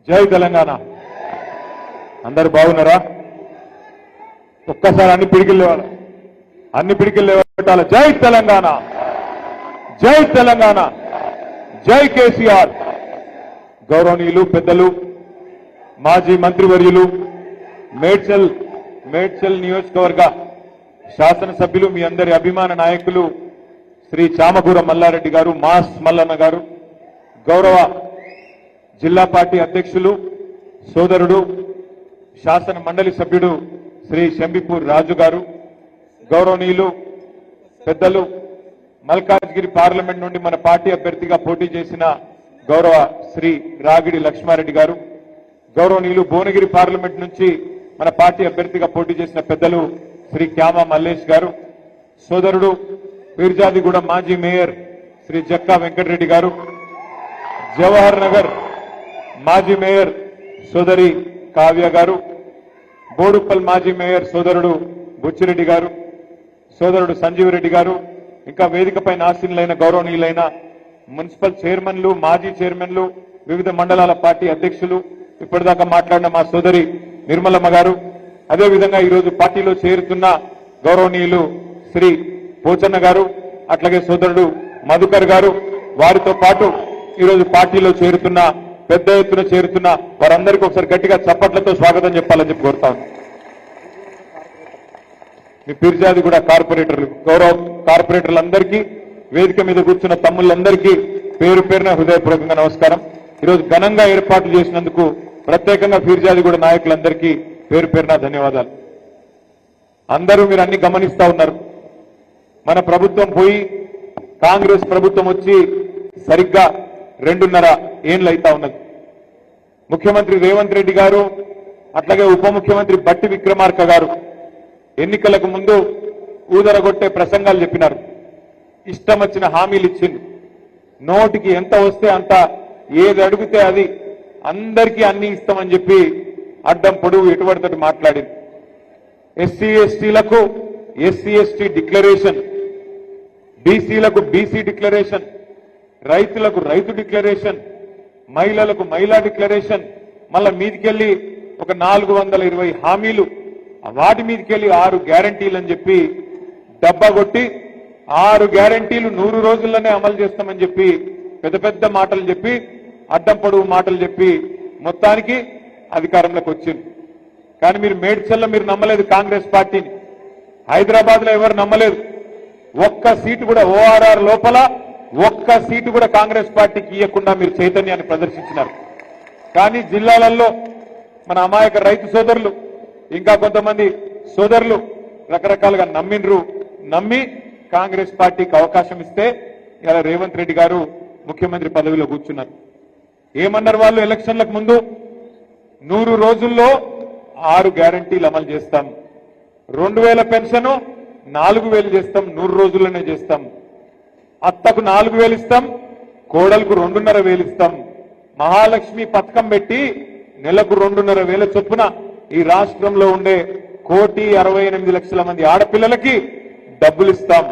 జై తెలంగాణ. అందరు బాగున్నారా? ఒక్కసారి అన్ని పిడికిలు లేవాలి, అన్ని పిడికిలు లేవట్టాలి. జై తెలంగాణ, జై తెలంగాణ, జై కేసీఆర్. గౌరవనీయులు పెద్దలు, మాజీ మంత్రివర్యులు, మేడ్చల్ నియోజకవర్గ శాసనసభ్యులు, మీ అందరి అభిమాన నాయకులు శ్రీ చామకూర మల్లారెడ్డి గారు, మాస్ మల్లన్న గారు, గౌరవ జిల్లా పార్టీ అధ్యక్షులు సోదరుడు శాసన మండలి సభ్యుడు శ్రీ శంబిపూర్ రాజు గారు, గౌరవనీయులు పెద్దలు మల్కాజ్గిరి పార్లమెంట్ నుండి మన పార్టీ అభ్యర్థిగా పోటీ చేసిన గౌరవ శ్రీ రాగిడి లక్ష్మారెడ్డి గారు, గౌరవనీయులు భువనగిరి పార్లమెంట్ నుంచి మన పార్టీ అభ్యర్థిగా పోటీ చేసిన పెద్దలు శ్రీ క్యామా మల్లేష్ గారు, సోదరుడు పీర్జాదిగూడ మాజీ మేయర్ శ్రీ జక్కా వెంకటరెడ్డి గారు, జవహర్ నగర్ మాజీ మేయర్ సోదరి కావ్య గారు, బోడుప్పల్ మాజీ మేయర్ సోదరుడు బుచ్చిరెడ్డి గారు, సోదరుడు సంజీవరెడ్డి గారు, ఇంకా వేదికపై ఆసీనులైన గౌరవనీయులైన మున్సిపల్ చైర్మన్లు, మాజీ చైర్మన్లు, వివిధ మండలాల పార్టీ అధ్యక్షులు, ఇప్పటిదాకా మాట్లాడిన మా సోదరి నిర్మలమ్మ గారు, అదేవిధంగా ఈరోజు పార్టీలో చేరుతున్న గౌరవనీయులు శ్రీ పోచన్న గారు, అట్లాగే సోదరుడు మధుకర్ గారు, వారితో పాటు ఈరోజు పార్టీలో చేరుతున్న పెద్ద ఎత్తున చేరుతున్న వారందరికీ ఒకసారి గట్టిగా చప్పట్లతో స్వాగతం చెప్పాలని చెప్పి కోరుతాను. మీ పీర్జాది కూడా కార్పొరేటర్లు, గౌరవ కార్పొరేటర్లందరికీ, వేదిక మీద కూర్చున్న తమ్ముళ్ళందరికీ పేరు పేరున హృదయపూర్వకంగా నమస్కారం. ఈరోజు ఘనంగా ఏర్పాట్లు చేసినందుకు ప్రత్యేకంగా పీర్జాది కూడా నాయకులందరికీ పేరు పేరున ధన్యవాదాలు. అందరూ మీరు అన్ని గమనిస్తా ఉన్నారు. మన ప్రభుత్వం పోయి కాంగ్రెస్ ప్రభుత్వం వచ్చి సరిగ్గా 2.5 ఏళ్ళు అయితా ఉన్నది. ముఖ్యమంత్రి రేవంత్ రెడ్డి గారు, అట్లాగే ఉప ముఖ్యమంత్రి బట్టి విక్రమార్క గారు ఎన్నికలకు ముందు ఊదరగొట్టే ప్రసంగాలు చెప్పినారు. ఇష్టం వచ్చిన హామీలు ఇచ్చింది. నోటికి ఎంత వస్తే అంత, ఏది అడిగితే అది, అందరికీ అన్ని ఇస్తామని చెప్పి అడ్డం పొడుగు ఎటువడితోటి మాట్లాడింది. ఎస్సీ ఎస్టీలకు ఎస్సీ ఎస్టీ డిక్లరేషన్, బీసీలకు బీసీ డిక్లరేషన్, రైతులకు రైతు డిక్లరేషన్, మహిళలకు మహిళా డిక్లరేషన్, మళ్ళా మీదికెళ్లి ఒక 420 హామీలు, వాటి మీదికెళ్లి 6 గ్యారంటీలు అని చెప్పి డబ్బా కొట్టి 6 గ్యారంటీలు 100 రోజుల్లోనే అమలు చేస్తామని చెప్పి పెద్ద పెద్ద మాటలు చెప్పి, అడ్డం పొడుగు మాటలు చెప్పి మొత్తానికి అధికారంలోకి వచ్చింది. కానీ మీరు మేడ్చల్లో మీరు నమ్మలేదు కాంగ్రెస్ పార్టీని, హైదరాబాద్ లో ఎవరు నమ్మలేదు. ఒక్క సీటు కూడా ఓఆర్ఆర్ లోపల ఒక్క సీటు కూడా కాంగ్రెస్ పార్టీకి ఇవ్వకుండా మీరు చైతన్యాన్ని ప్రదర్శించినారు. కానీ జిల్లాలలో మన అమాయక రైతు సోదరులు, ఇంకా కొంతమంది సోదరులు రకరకాలుగా నమ్మి కాంగ్రెస్ పార్టీకి అవకాశం ఇస్తే ఇలా రేవంత్ రెడ్డి గారు ముఖ్యమంత్రి పదవిలో కూర్చున్నారు. ఏమన్నారు వాళ్ళు ఎలక్షన్లకు ముందు? 100 రోజుల్లో 6 గ్యారంటీలు అమలు చేస్తాం, 2000 పెన్షన్ 4000 చేస్తాం, 100 రోజుల్లోనే చేస్తాం, అత్తకు 4000 ఇస్తాం, కోడలకు 2,500 ఇస్తాం, మహాలక్ష్మి పథకం పెట్టి నెలకు 2,500 చొప్పున ఈ రాష్ట్రంలో ఉండే 1,68,00,000 మంది ఆడపిల్లలకి డబ్బులు ఇస్తాం.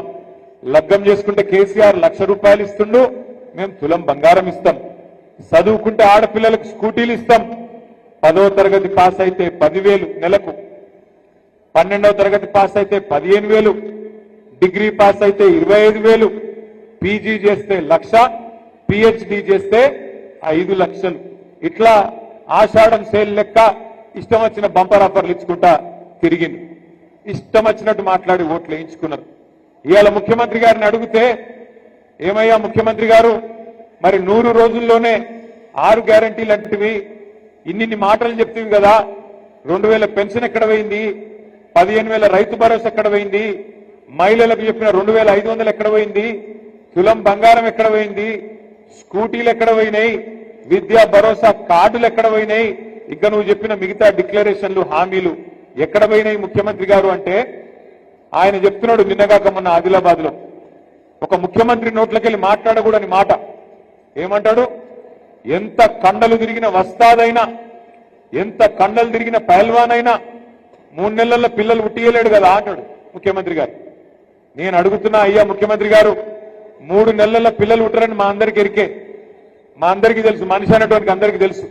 లగ్గం చేసుకుంటే కేసీఆర్ ₹1,00,000 ఇస్తుండు, మేము తులం బంగారం ఇస్తాం. చదువుకుంటే ఆడపిల్లలకు స్కూటీలు ఇస్తాం. 10వ తరగతి పాస్ అయితే 10,000 నెలకు, 12వ తరగతి పాస్ అయితే 15,000, డిగ్రీ పాస్ అయితే 25,000, పీజీ చేస్తే 1,00,000, పిహెచ్డి చేస్తే 5 లక్షలు. ఇట్లా ఆషాఢం సేల్ లెక్క ఇష్టం వచ్చిన బంపర్ ఆఫర్లు ఇచ్చుకుంటా తిరిగింది. ఇష్టం వచ్చినట్టు మాట్లాడి ఓట్లు వేయించుకున్నారు. ఇవాళ ముఖ్యమంత్రి గారిని అడిగితే, ఏమయ్యా ముఖ్యమంత్రి గారు, మరి 100 రోజుల్లోనే 6 గ్యారంటీలు అంటివి, ఇన్ని మాటలు చెప్తేవి కదా, 2,000 పెన్షన్ ఎక్కడ పోయింది, 15,000 రైతు భరోసా ఎక్కడ పోయింది, మహిళలకు చెప్పిన 2,500 ఎక్కడ పోయింది, తులం బంగారం ఎక్కడ పోయింది, స్కూటీలు ఎక్కడ పోయినాయి, విద్యా భరోసా కార్డులు ఎక్కడ పోయినాయి, ఇంకా నువ్వు చెప్పిన మిగతా డిక్లరేషన్లు హామీలు ఎక్కడ పోయినాయి ముఖ్యమంత్రి గారు అంటే, ఆయన చెప్తున్నాడు నిన్నగాక మొన్న ఆదిలాబాద్ లో ఒక ముఖ్యమంత్రి నోట్లకెళ్ళి మాట్లాడకూడని మాట. ఏమంటాడు? ఎంత కండలు తిరిగిన వస్తాదైనా, ఎంత కండలు తిరిగిన పహల్వానైనా 3 నెలల్లో పిల్లలు పుట్టియలేడు కదా అంటాడు ముఖ్యమంత్రి గారు. నేను అడుగుతున్నా, అయ్యా ముఖ్యమంత్రి గారు, 3 నెలల్లో పిల్లలు పుట్టరని మా అందరికి ఎరికే, మా అందరికీ తెలుసు, మనిషి అనేటువంటి అందరికీ తెలుసు.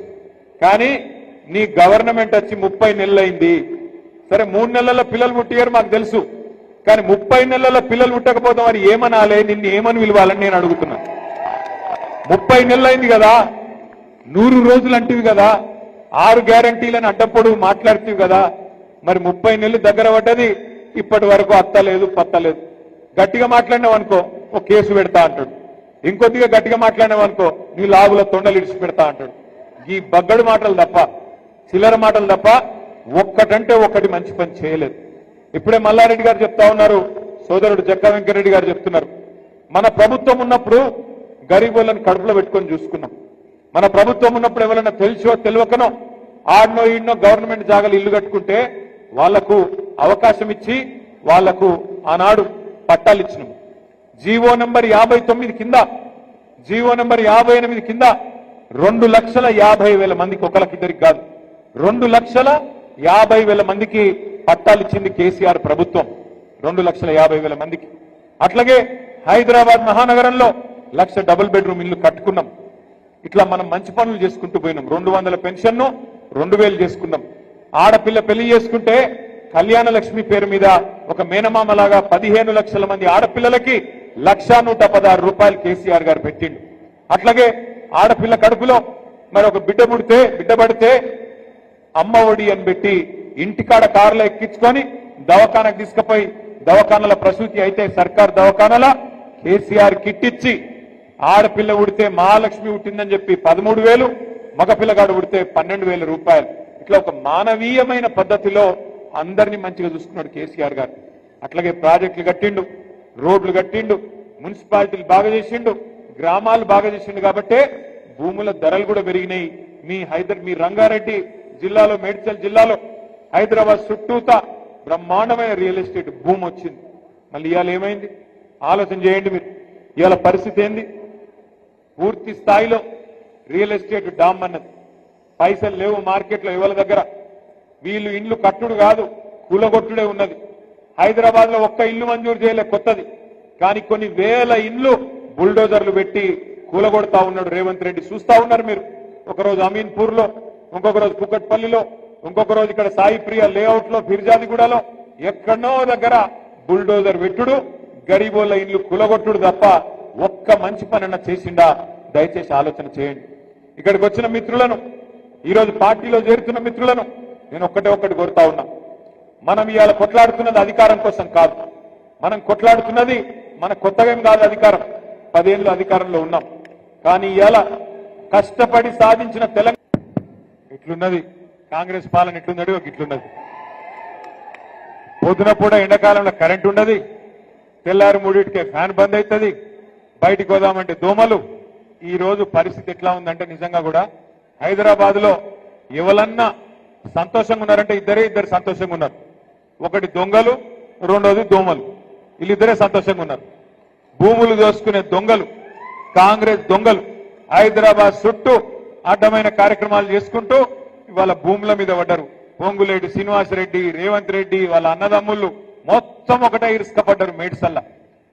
కానీ నీ గవర్నమెంట్ వచ్చి 30 నెలలైంది. సరే 3 నెలల్లో పిల్లలు పుట్టారు మాకు తెలుసు, కానీ 30 నెలల్లో పిల్లలు పుట్టకపోతే మరి ఏమనాలే, నిన్ను ఏమని పిలవాలని నేను అడుగుతున్నాను. 30 నెలలైంది కదా, 100 రోజులు అంటివి కదా, 6 గ్యారంటీలను అడ్డప్పుడు మాట్లాడుతీవి కదా, మరి 30 నెలలు దగ్గర పడ్డది, ఇప్పటి వరకు అత్తలేదు పత్తలేదు. గట్టిగా మాట్లాడినావు అనుకో ఒక కేసు పెడతా అంటాడు, ఇంకొద్దిగా గట్టిగా మాట్లాడినావు అనుకో నీ లాగుల తొండలు ఇడిచి పెడతా అంటాడు. ఈ బగ్గడు మాటలు తప్ప, చిల్లర మాటలు తప్ప ఒక్కటంటే ఒక్కటి మంచి పని చేయలేదు. ఇప్పుడే మల్లారెడ్డి గారు చెప్తా ఉన్నారు, సోదరుడు జక్క వెంకరెడ్డి గారు చెప్తున్నారు, మన ప్రభుత్వం ఉన్నప్పుడు గరీబులను కడుపులో పెట్టుకొని చూసుకున్నాం. మన ప్రభుత్వం ఉన్నప్పుడు ఎవరైనా తెలిసో తెలియకనో ఆడనో ఈడనో గవర్నమెంట్ జాగాలు ఇల్లు కట్టుకుంటే వాళ్లకు అవకాశం ఇచ్చి వాళ్లకు ఆనాడు పట్టాలు ఇచ్చినాం. జీవో నంబర్ 59 కింద, జీవో నంబర్ 58 కింద 2,50,000 మందికి, ఒకరికిద్దరికి కాదు 2,50,000 మందికి పట్టాలు ఇచ్చింది కేసీఆర్ ప్రభుత్వం. 2,50,000 మందికి. అట్లాగే హైదరాబాద్ మహానగరంలో 1,00,000 డబుల్ బెడ్రూమ్ ఇల్లు కట్టుకున్నాం. ఇట్లా మనం మంచి పనులు చేసుకుంటూ పోయినాం. 200 పెన్షన్ను 2,000 చేసుకున్నాం. ఆడపిల్ల పెళ్లి చేసుకుంటే కళ్యాణ లక్ష్మి పేరు మీద ఒక మేనమామలాగా 15 లక్షల మంది ఆడపిల్లలకి 1,116 రూపాయలు కేసీఆర్ గారు పెట్టిండు. అట్లాగే ఆడపిల్ల కడుపులో మరి ఒక బిడ్డ పడితే అమ్మ ఒడి అని పెట్టి ఇంటికాడ కారులో ఎక్కించుకొని దవాఖానకు తీసుకుపోయి దవాఖానల ప్రసూతి అయితే సర్కార్ దవాఖానల కేసీఆర్ కిట్ ఇచ్చి ఆడపిల్ల ఉడితే మహాలక్ష్మి ఉట్టిందని చెప్పి 13,000, మగపిల్లగాడు ఉడితే 12,000 రూపాయలు. ఇట్లా ఒక మానవీయమైన పద్ధతిలో అందరినీ మంచిగా చూసుకున్నాడు కేసీఆర్ గారు. అట్లాగే ప్రాజెక్టులు కట్టిండు, రోడ్లు కట్టిండు, మున్సిపాలిటీలు బాగా చేసిండు, గ్రామాలు బాగా చేసిండు. కాబట్టే భూముల ధరలు కూడా పెరిగినాయి. మీ రంగారెడ్డి జిల్లాలో, మేడ్చల్ జిల్లాలో, హైదరాబాద్ చుట్టూతా బ్రహ్మాండమైన రియల్ ఎస్టేట్ భూమి వచ్చింది. మళ్ళీ ఇవాళ ఏమైంది ఆలోచన చేయండి మీరు. ఇవాళ పరిస్థితి ఏంది? పూర్తి స్థాయిలో రియల్ ఎస్టేట్ డామ్ అన్నది. పైసలు లేవు మార్కెట్లో ఎవరి దగ్గర. వీళ్ళు ఇండ్లు కట్టుడు కాదు, కూలగొట్టుడే ఉన్నది. హైదరాబాద్ లో ఒక్క ఇల్లు మంజూరు చేయలే కొత్తది, కానీ కొన్ని వేల ఇండ్లు బుల్డోజర్లు పెట్టి కూలగొడతా ఉన్నాడు రేవంత్ రెడ్డి. చూస్తా ఉన్నారు మీరు. ఒకరోజు అమీన్పూర్ లో, ఇంకొక రోజు కుకట్పల్లిలో, ఇంకొక రోజు ఇక్కడ సాయి ప్రియ లేఅవుట్ లో, ఫిర్జాదిగూడలో, ఎక్కడో దగ్గర బుల్డోజర్ పెట్టుడు, గరీబోళ్ళ ఇండ్లు కూలగొట్టుడు తప్ప ఒక్క మంచి పనన్నా చేసిండా? దయచేసి ఆలోచన చేయండి. ఇక్కడికి వచ్చిన మిత్రులను, ఈరోజు పార్టీలో చేరుతున్న మిత్రులను నేను ఒక్కటి కోరుతా ఉన్నా. మనం ఇవాళ కొట్లాడుతున్నది అధికారం కోసం కాదు. మనం కొట్లాడుతున్నది మన కొత్తగా ఏం కాదు అధికారం. 10 ఏళ్ళు అధికారంలో ఉన్నాం. కానీ ఇవాళ కష్టపడి సాధించిన తెలంగాణ ఇట్లున్నది. కాంగ్రెస్ పాలన ఎట్లున్నది? ఒక ఇట్లున్నది. పొద్దున పూట ఎండాకాలంలో కరెంట్ ఉండదు, తెల్లారి 3టికే ఫ్యాన్ బంద్ అవుతుంది, బయటికి పోదామంటే దోమలు. ఈ రోజు పరిస్థితి ఎట్లా ఉందంటే నిజంగా కూడా హైదరాబాద్ లో ఎవరన్నా సంతోషంగా ఉన్నారంటే ఇద్దరు సంతోషంగా ఉన్నారు. ఒకటి దొంగలు, రెండోది దోమలు. వీళ్ళిద్దరే సంతోషంగా ఉన్నారు. భూములు దోసుకునే దొంగలు, కాంగ్రెస్ దొంగలు హైదరాబాద్ చుట్టూ అడ్డమైన కార్యక్రమాలు చేసుకుంటూ ఇవాళ భూముల మీద పడ్డారు. పొంగులేటి శ్రీనివాసరెడ్డి, రేవంత్ రెడ్డి వాళ్ళ అన్నదమ్ముళ్ళు మొత్తం ఒకటే ఇరుసుకపడ్డారు మేడ్సల్లా.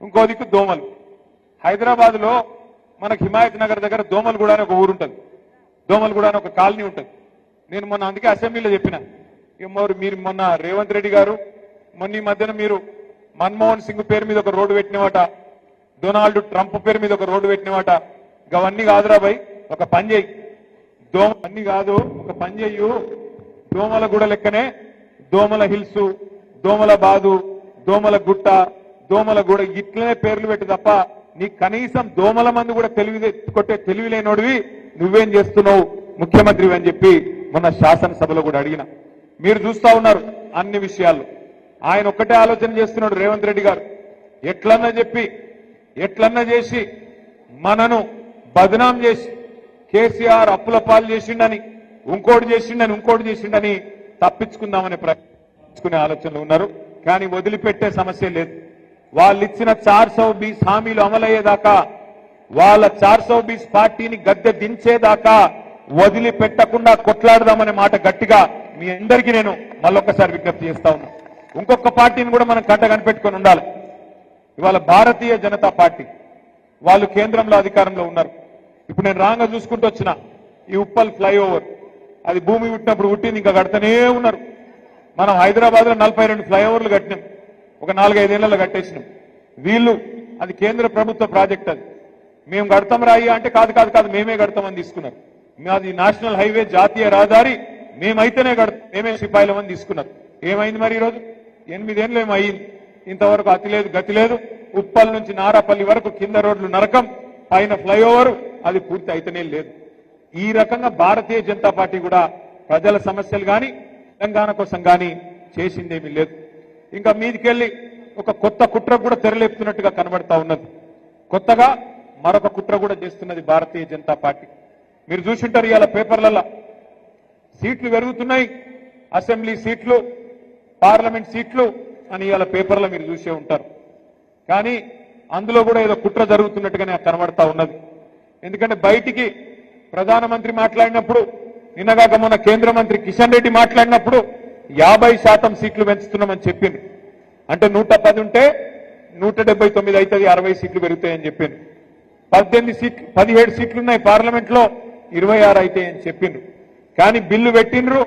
ఇంకో దిక్కు దోమలు. హైదరాబాద్ లో మనకు హిమాయత్ నగర్ దగ్గర దోమలగూడ అని ఒక ఊరు ఉంటుంది, దోమలగూడ అని ఒక కాలనీ ఉంటుంది. నేను మొన్న అందుకే అసెంబ్లీలో చెప్పిన, మీరు మొన్న రేవంత్ రెడ్డి గారు మొన్న ఈ మధ్యన మీరు మన్మోహన్ సింగ్ పేరు మీద ఒక రోడ్డు పెట్టినవాట, డొనాల్డ్ ట్రంప్ పేరు మీద ఒక రోడ్డు పెట్టినవాట. అవన్నీ కాదురా భయ్, ఒక పని చేయి, అన్ని కాదు ఒక పని చెయ్యు. దోమల గుడ లెక్కనే దోమల హిల్స్, దోమల బాదు, దోమల గుట్ట, దోమల గుడ ఇట్లనే పేర్లు పెట్టి తప్ప నీ కనీసం దోమల మంది కూడా కొట్టే తెలివి లేనోడివి నువ్వేం చేస్తున్నావు ముఖ్యమంత్రి అని చెప్పి మొన్న శాసనసభలో కూడా అడిగిన. మీరు చూస్తా ఉన్నారు అన్ని విషయాల్లో. ఆయన ఒక్కటే ఆలోచన చేస్తున్నాడు రేవంత్ రెడ్డి గారు, ఎట్లన్నా చేసి మనను బదనాం చేసి కేసీఆర్ అప్పుల పాలు చేసిండని, ఇంకోటి చేసిండని తప్పించుకుందామని ప్రయత్నించుకునే ఆలోచనలు ఉన్నారు. కానీ వదిలిపెట్టే సమస్య లేదు. వాళ్ళు ఇచ్చిన 420 హామీలు అమలయ్యేదాకా, వాళ్ళ 420 పార్టీని గద్దె దించేదాకా వదిలిపెట్టకుండా కొట్లాడదామనే మాట గట్టిగా మీ అందరికీ నేను మళ్ళొక్కసారి విజ్ఞప్తి చేస్తా ఉన్నా. ఇంకొక పార్టీని కూడా మనం కంట కనిపెట్టుకొని ఉండాలి. ఇవాళ భారతీయ జనతా పార్టీ వాళ్ళు కేంద్రంలో అధికారంలో ఉన్నారు. ఇప్పుడు నేను రాంగా చూసుకుంటూ వచ్చిన ఈ ఉప్పల్ ఫ్లైఓవర్ అది భూమి పుట్టినప్పుడు పుట్టింది, ఇంకా కడతనే ఉన్నారు. మనం హైదరాబాద్ లో 42 ఫ్లైఓవర్లు కట్టినాం, ఒక 4-5 ఏళ్లలో కట్టేసినాం. వీళ్ళు అది కేంద్ర ప్రభుత్వ ప్రాజెక్ట్, అది మేము కడతాం రాయి అంటే కాదు కాదు కాదు మేమే కడతామని తీసుకున్నారు. అది నేషనల్ హైవే, జాతీయ రహదారి, మేమైతేనే కడతాం, మేమే సిపాయిలమని తీసుకున్నారు. ఏమైంది మరి ఈరోజు? 8 ఏళ్ళు ఏమో అయింది, ఇంతవరకు అతి లేదు గతి లేదు. ఉప్పల్ నుంచి నారాపల్లి వరకు కింద రోడ్లు నరకం, పైన ఫ్లైఓవర్, అది పూర్తి అయితేనే లేదు. ఈ రకంగా భారతీయ జనతా పార్టీ కూడా ప్రజల సమస్యలు కానీ తెలంగాణ కోసం కానీ చేసిందేమీ లేదు. ఇంకా మీదికెళ్ళి ఒక కొత్త కుట్ర కూడా తెరలేపుతున్నట్టుగా కనబడతా ఉన్నది. కొత్తగా మరొక కుట్ర కూడా చేస్తున్నది భారతీయ జనతా పార్టీ. మీరు చూసింటారు ఇవాళ పేపర్లలో సీట్లు పెరుగుతున్నాయి, అసెంబ్లీ సీట్లు, పార్లమెంట్ సీట్లు అని ఇవాళ పేపర్లో మీరు చూసే ఉంటారు. కానీ అందులో కూడా ఏదో కుట్ర జరుగుతున్నట్టుగానే కనబడతా ఉన్నది. ఎందుకంటే బయటికి ప్రధానమంత్రి మాట్లాడినప్పుడు, నిన్నగాక మొన్న కేంద్ర మంత్రి కిషన్ రెడ్డి మాట్లాడినప్పుడు 50% సీట్లు పెంచుతున్నామని చెప్పింది. అంటే 110 ఉంటే 179 అవుతుంది, 60 సీట్లు పెరుగుతాయని చెప్పింది. 17 సీట్లు ఉన్నాయి పార్లమెంట్ లో, 26 అవుతాయని చెప్పిండ్రు. కానీ బిల్లు పెట్టిండ్రు,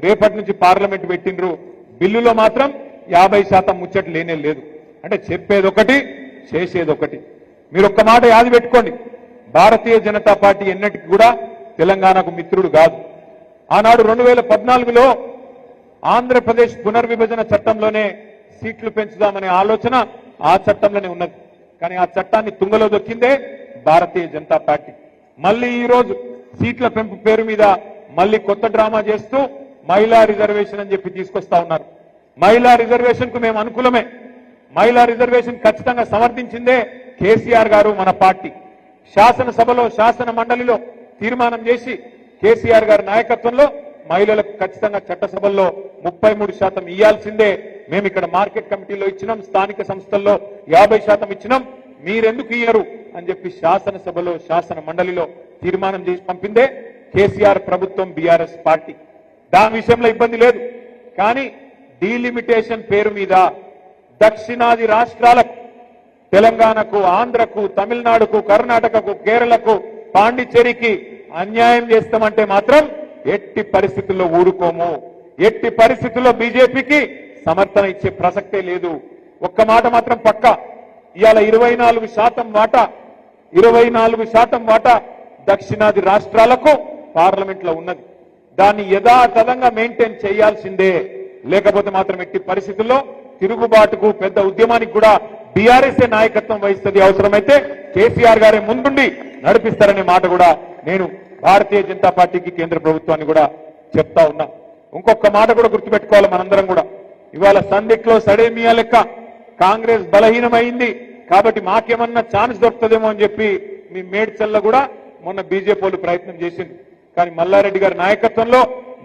రేపటి నుంచి పార్లమెంట్ పెట్టిండ్రు. బిల్లులో మాత్రం 50% ముచ్చట లేనే లేదు. అంటే చెప్పేదొకటి చేసేదొకటి. మీరు ఒక్క మాట యాది పెట్టుకోండి, భారతీయ జనతా పార్టీ ఎన్నటికి కూడా తెలంగాణకు మిత్రుడు కాదు. ఆనాడు 2014లో ఆంధ్రప్రదేశ్ పునర్విభజన చట్టంలోనే సీట్లు పెంచుదామనే ఆలోచన ఆ చట్టంలోనే ఉన్నది. కానీ ఆ చట్టాన్ని తుంగలో దొక్కిందే భారతీయ జనతా పార్టీ. మళ్ళీ ఈ రోజు సీట్ల పెంపు పేరు మీద మళ్ళీ కొత్త డ్రామా చేస్తూ మహిళా రిజర్వేషన్ అని చెప్పి తీసుకొస్తా ఉన్నారు. మహిళా రిజర్వేషన్ కు మేము అనుకూలమే. మహిళా రిజర్వేషన్ ఖచ్చితంగా సమర్థించిందే కేసీఆర్ గారు, మన పార్టీ. శాసనసభలో, శాసన మండలిలో తీర్మానం చేసి కేసీఆర్ గారి నాయకత్వంలో మహిళలకు ఖచ్చితంగా చట్టసభల్లో 33% ఇయ్యాల్సిందే. మేము ఇక్కడ మార్కెట్ కమిటీలో ఇచ్చినాం, స్థానిక సంస్థల్లో 50% ఇచ్చినాం, మీరెందుకు ఇయ్యరు అని చెప్పి శాసనసభలో, శాసన మండలిలో తీర్మానం చేసి పంపిందే కేసీఆర్ ప్రభుత్వం, బీఆర్ఎస్ పార్టీ. దాని విషయంలో ఇబ్బంది లేదు. కానీ డీలిమిటేషన్ పేరు మీద దక్షిణాది రాష్ట్రాలకు, తెలంగాణకు, ఆంధ్రకు, తమిళనాడుకు, కర్ణాటకకు, కేరళకు, పాండిచ్చేరికి అన్యాయం చేస్తామంటే మాత్రం ఎట్టి పరిస్థితుల్లో ఊరుకోము. ఎట్టి పరిస్థితుల్లో బీజేపీకి సమర్థన ఇచ్చే ప్రసక్తే లేదు. ఒక్క మాట మాత్రం పక్కా, ఇవాళ 24% వాటా దక్షిణాది రాష్ట్రాలకు పార్లమెంట్ లో ఉన్నది. దాన్ని యథాతథంగా మెయింటైన్ చేయాల్సిందే. లేకపోతే మాత్రం ఎట్టి పరిస్థితుల్లో తిరుగుబాటుకు, పెద్ద ఉద్యమానికి కూడా బీఆర్ఎస్ నాయకత్వం వహిస్తుంది. అవసరమైతే కేసీఆర్ గారే ముందుండి నడిపిస్తారనే మాట కూడా నేను భారతీయ జనతా పార్టీకి, కేంద్ర ప్రభుత్వాన్ని కూడా చెప్తా ఉన్నా. ఇంకొక మాట కూడా గుర్తుపెట్టుకోవాలి మనందరం కూడా. ఇవాళ సందిట్లో సడేమియా లెక్క కాంగ్రెస్ బలహీనమైంది కాబట్టి మాకేమన్నా ఛాన్స్ దొరుకుతుందేమో అని చెప్పి మీ మేడ్చల్లో కూడా మొన్న బీజేపీ వాళ్ళు ప్రయత్నం చేసింది. కానీ మల్లారెడ్డి గారి నాయకత్వంలో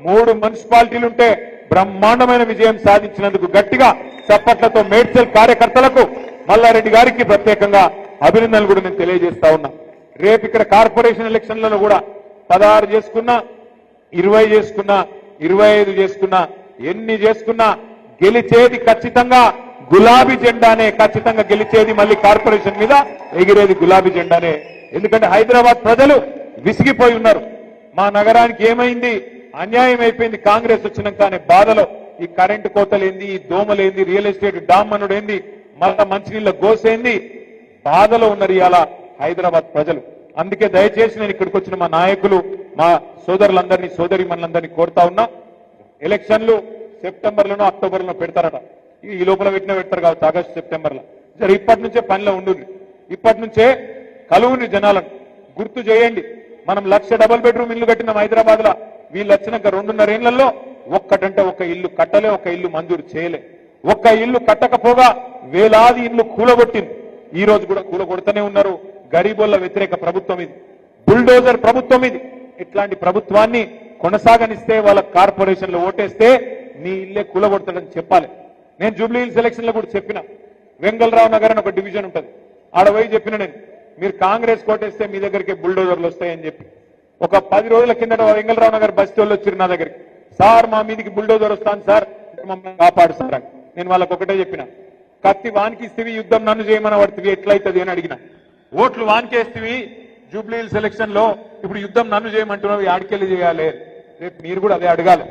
3 మున్సిపాలిటీలుంటే బ్రహ్మాండమైన విజయం సాధించినందుకు గట్టిగా చప్పట్లతో మేడ్చల్ కార్యకర్తలకు, మల్లారెడ్డి గారికి ప్రత్యేకంగా అభినందనలు కూడా నేను తెలియజేస్తా ఉన్నా. రేపు ఇక్కడ కార్పొరేషన్ ఎలక్షన్లలో కూడా 16 చేసుకున్నా, 20 చేసుకున్నా, 25 చేసుకున్నా, ఎన్ని చేసుకున్నా గెలిచేది ఖచ్చితంగా గులాబీ జెండానే. ఖచ్చితంగా గెలిచేది మళ్ళీ కార్పొరేషన్ మీద ఎగిరేది గులాబీ జెండానే. ఎందుకంటే హైదరాబాద్ ప్రజలు విసిగిపోయి ఉన్నారు. మా నగరానికి ఏమైంది, అన్యాయం అయిపోయింది కాంగ్రెస్ వచ్చినాక అనే బాధలో, ఈ కరెంటు కోతలేంది, ఈ దోమలేంది, రియల్ ఎస్టేట్ డామ్మనుడేంది, మళ్ళా మంచినీళ్ళ గోసేంది, బాధలో ఉన్నారు ఇవాళ హైదరాబాద్ ప్రజలు. అందుకే దయచేసి నేను ఇక్కడికి వచ్చిన మా నాయకులు, మా సోదరులందరినీ, సోదరిమణులందరినీ కోరుతా ఉన్నా, ఎలక్షన్లు సెప్టెంబర్లోనో అక్టోబర్లో పెడతారట. ఈ లోపల పెడతారు కావచ్చు, ఆగస్టు సెప్టెంబర్లో. సరే, ఇప్పటి నుంచే పనిలో ఉండుంది. ఇప్పటి నుంచే కలువుని జనాలను గుర్తు చేయండి. మనం 1,00,000 డబుల్ బెడ్రూమ్ ఇల్లు కట్టినాం హైదరాబాద్ లో. వీళ్ళు వచ్చినాక 2.5 ఏళ్లలో ఒక్కటంటే ఒక ఇల్లు కట్టలే, ఒక ఇల్లు మంజూరు చేయలే. ఒక్క ఇల్లు కట్టకపోగా వేలాది ఇల్లు కూలగొట్టింది. ఈ రోజు కూడా కూలగొడుతూనే ఉన్నారు. గరీబోళ్ల వ్యతిరేక ప్రభుత్వం ఇది, బుల్డోజర్ ప్రభుత్వం ఇది. ఇట్లాంటి ప్రభుత్వాన్ని కొనసాగనిస్తే, వాళ్ళ కార్పొరేషన్లో ఓటేస్తే నీ ఇల్లే కూలగొడతాడని చెప్పాలి. నేను జూబ్లీ హిల్స్ ఎలక్షన్ లో కూడా చెప్పిన, వెంగళరావు నగర్ అని ఒక డివిజన్ ఉంటుంది, ఆడ పోయి చెప్పిన నేను, మీరు కాంగ్రెస్ కోటేస్తే మీ దగ్గరికి బుల్డోజర్లు వస్తాయని చెప్పి. ఒక 10 రోజుల కిందట వెంగళరావు నగర్ బస్తీ వాళ్ళు వచ్చారు నా దగ్గరికి. సార్, మా మీదికి బుల్డోజర్ వస్తాను సార్, మమ్మల్ని కాపాడు సార్ అని. నేను వాళ్ళకి ఒకటే చెప్పిన, కత్తి వానికి ఇస్తేవి, యుద్ధం నన్ను చేయమని పడుతుంది, ఎట్లయితుంది అని అడిగిన. ఓట్లు వానికేస్తేవి జూబ్లీ హిల్స్ ఎలక్షన్ లో, ఇప్పుడు యుద్ధం నన్ను చేయమంటున్నావు, ఆడికెళ్ళి చేయాలి. రేపు మీరు కూడా అదే అడగాలి.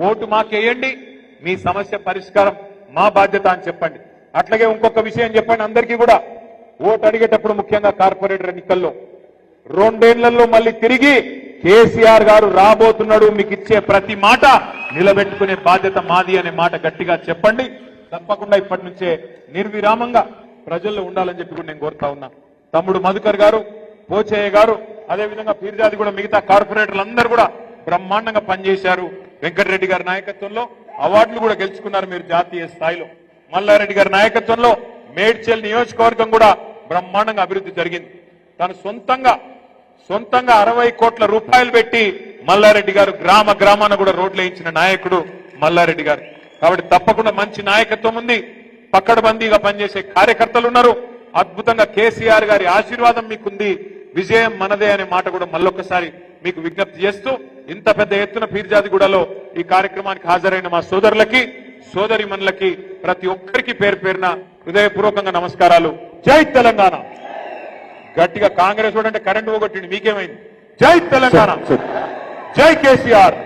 ఓటు మాకేయండి, మీ సమస్య పరిష్కారం మా బాధ్యత అని చెప్పండి. అట్లాగే ఇంకొక విషయం చెప్పండి అందరికీ కూడా, ఓటు అడిగేటప్పుడు ముఖ్యంగా కార్పొరేటర్ ఎన్నికల్లో 2 ఏళ్లలో మళ్ళీ తిరిగి కేసీఆర్ గారు రాబోతున్నాడు, మీకు ఇచ్చే ప్రతి మాట నిలబెట్టుకునే బాధ్యత మాది అనే మాట గట్టిగా చెప్పండి. తప్పకుండా ఇప్పటి నుంచే నిర్విరామంగా ప్రజల్లో ఉండాలని చెప్పి కూడా నేను కోరుతా ఉన్నా. తమ్ముడు మధుకర్ గారు, పోచయ్య గారు, అదేవిధంగా పీర్జాది కూడా మిగతా కార్పొరేటర్లు అందరూ కూడా బ్రహ్మాండంగా పనిచేశారు. వెంకటరెడ్డి గారి నాయకత్వంలో అవార్డులు కూడా గెలుచుకున్నారు మీరు జాతీయ స్థాయిలో. మల్లారెడ్డి గారి నాయకత్వంలో మేడ్చల్ నియోజకవర్గం కూడా బ్రహ్మాండంగా అభివృద్ధి జరిగింది. తను సొంతంగా 60 కోట్ల రూపాయలు పెట్టి మల్లారెడ్డి గారు గ్రామాన కూడా రోడ్లు వేయించిన నాయకుడు మల్లారెడ్డి గారు. కాబట్టి తప్పకుండా మంచి నాయకత్వం ఉంది, పక్కడబందీగా పనిచేసే కార్యకర్తలు ఉన్నారు. అద్భుతంగా కేసీఆర్ గారి ఆశీర్వాదం మీకుంది, విజయం మనదే అనే మాట కూడా మళ్ళొక్కసారి మీకు విజ్ఞప్తి చేస్తూ, ఇంత పెద్ద ఎత్తున పీర్జాదిగూడలో ఈ కార్యక్రమానికి హాజరైన మా సోదరులకి, సోదరిమణులకి ప్రతి ఒక్కరికి పేరు పేరున హృదయపూర్వకంగా నమస్కారాలు. జై తెలంగాణ. గట్టిగా కాంగ్రెస్ వాడంటే కరెంటు పోగొట్టింది, మీకేమైంది? జై తెలంగాణ, జై కేసీఆర్.